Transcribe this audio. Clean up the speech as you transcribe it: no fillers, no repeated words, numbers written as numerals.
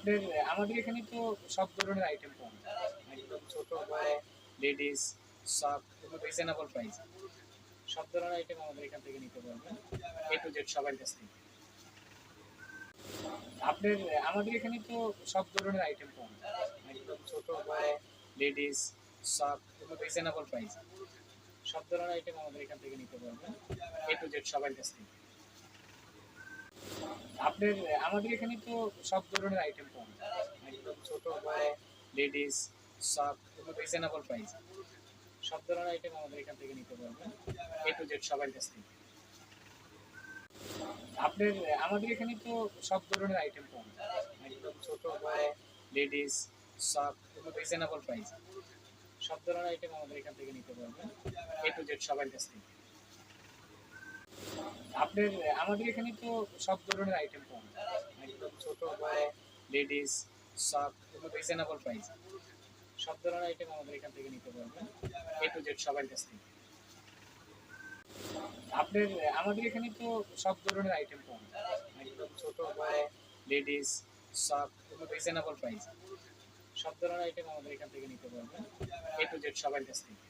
আপনার আমাদের এখানে তো সব ধরনের আইটেম পাওয়া যায়। একদম ছোট, বড়, লেডিস, সফট এবং রিজনেবল প্রাইস। সব ধরনের আইটেম আমাদের এখান থেকে নিতে পারবেন। A to Z সবার কাছ থেকে। আপনার আমাদের এখানে তো সব ধরনের আইটেম পাওয়া যায়। একদম ছোট, বড়, লেডিস, সফট এবং রিজনেবল প্রাইস। সব ধরনের আইটেম আমাদের এখান থেকে নিতে পারবেন। A to Z সবার কাছ থেকে। আপনার আমাদের এখানে তো সব ধরনের আইটেম পাওয়া যায়। একদম ছোট, বড়, লেডিস, সফট এবং রিজনেবল প্রাইস। সব ধরনের আইটেম আমাদের এখান থেকে নিতে পারবেন। A to Z সবার কাছ থেকে। আপনার আমাদের এখানে তো সব ধরনের আইটেম পাওয়া যায়। একদম ছোট, বড়, লেডিস, সফট এবং রিজনেবল প্রাইস। সব ধরনের আইটেম আমাদের এখান থেকে নিতে পারবেন। A to Z সবার কাছ থেকে। আপনার আমাদের এখানে তো সব ধরনের আইটেম পাওয়া যায়। একদম ছোট, বড়, লেডিস, সফট এবং রিজনেবল প্রাইস। সব ধরনের আইটেম আমাদের এখান থেকে নিতে পারবেন। A to Z সবার কাছ থেকে। আপনার আমাদের এখানে তো সব ধরনের আইটেম পাওয়া যায়। একদম ছোট, বড়, লেডিস, সফট এবং রিজনেবল প্রাইস। সব ধরনের আইটেম আমাদের এখান থেকে নিতে পারবেন। A to Z সবার কাছ থেকে।